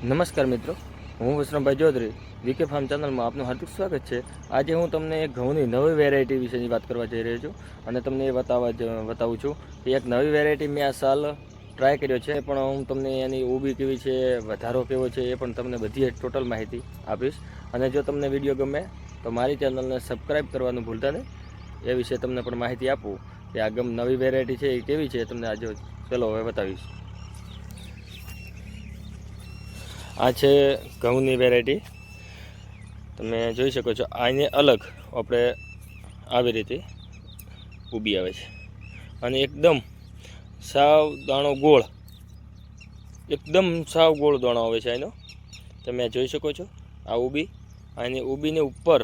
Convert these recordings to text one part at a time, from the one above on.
નમસ્કાર મિત્રો, હું વિશ્રમભાઈ ચૌધરી વીકે ફાર્મ ચેનલમાં આપનું હાર્દિક સ્વાગત છે। આજે હું તમને એક ઘઉંની નવી વેરાયટી વિશેની વાત કરવા જઈ રહ્યો છું અને તમને એ બતાવું છું કે એક નવી વેરાયટી મેં આ સાલ ટ્રાય કર્યો છે, પણ હું તમને એની ઊભી કેવી છે, વધારો કેવો છે એ પણ તમને બધી ટોટલ માહિતી આપીશ। અને જો તમને વિડીયો ગમે તો મારી ચેનલને સબસ્ક્રાઈબ કરવાનું ભૂલતા નહીં। એ વિશે તમને પણ માહિતી આપું કે આ નવી વેરાયટી છે એ કેવી છે તમને આજે ચલો હવે બતાવીશ। આ છે ઘઉંની વેરાયટી, તમે જોઈ શકો છો। આને અલગ આપણે આવી રીતે ઊભી આવે છે અને એકદમ સાવ દાણો ગોળ, એકદમ સાવ ગોળ દાણો આવે છે એનો, તમે જોઈ શકો છો। આ ઊભી, આની ઊભીને ઉપર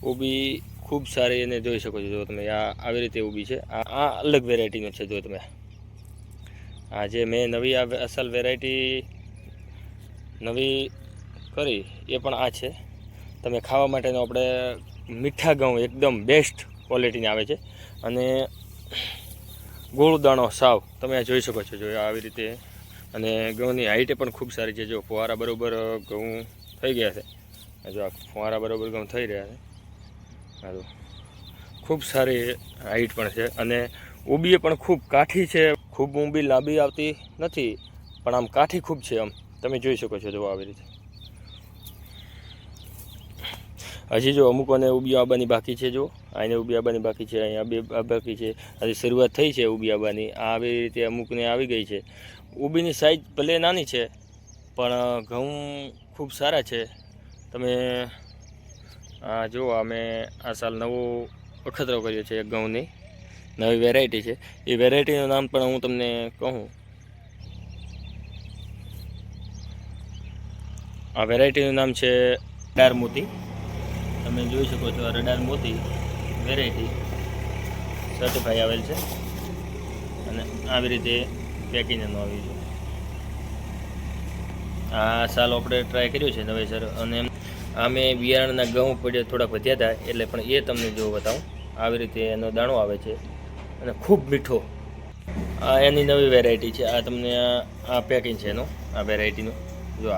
ઊભી ખૂબ સારી એને જોઈ શકો છો। જો તમે આ આવી રીતે ઊભી છે, આ અલગ વેરાયટીનો છે। જો તમે આ જે મેં નવી અસલ વેરાયટી નવી કરી એ પણ આ છે। તમે ખાવા માટેનો આપણે મીઠા ઘઉં એકદમ બેસ્ટ ક્વોલિટીની આવે છે અને ગોળ દાણો સાવ તમે જોઈ શકો છો। જો આવી રીતે, અને ઘઉંની હાઈટે પણ ખૂબ સારી છે। જો ફુવારા બરાબર ઘઉં થઈ ગયા છે, જો આ ફુવારા બરાબર ઘઉં થઈ રહ્યા છે, સારું ખૂબ સારી હાઈટ પણ છે અને ઊભી પણ ખૂબ કાઠી છે। ખૂબ ઊંબી લાંબી આવતી નથી, પણ આમ કાઠી ખૂબ છે, આમ તમે જોઈ શકો છો। જો આવી રીતે હજી જો અમુકોને ઊભી આવવાની બાકી છે। જો આને ઊભી આવવાની બાકી છે, અહીંયા બે બાકી છે, હજી શરૂઆત થઈ છે ઊભી આવવાની। આવી રીતે અમુકને આવી ગઈ છે। ઊભીની સાઈઝ ભલે નાની છે પણ ઘઉં ખૂબ સારા છે। તમે જો અમે આ સાલ નવો અખતરો કર્યો છે, એક ઘઉંની નવી વેરાયટી છે। એ વેરાયટીનું નામ પણ હું તમને કહું। આ વેરાયટીનું નામ છે રડાર મોતી, તમે જોઈ શકો છો। આ રડાર મોતી વેરાયટી સર્ટિફાઈ આવેલ છે અને આવી રીતે પેકિંગ એનું આવ્યું છે। આ સાલ આપણે ટ્રાય કર્યું છે નવેસર, અને આ મેં બિયારણના ઘઉં પડ્યા થોડાક વધ્યા હતા એટલે પણ એ તમને જો બતાવું। આવી રીતે એનો દાણો આવે છે અને ખૂબ મીઠો। આ એની નવી વેરાયટી છે। આ તમને આ પેકિંગ છે એનું, આ વેરાયટીનું। જો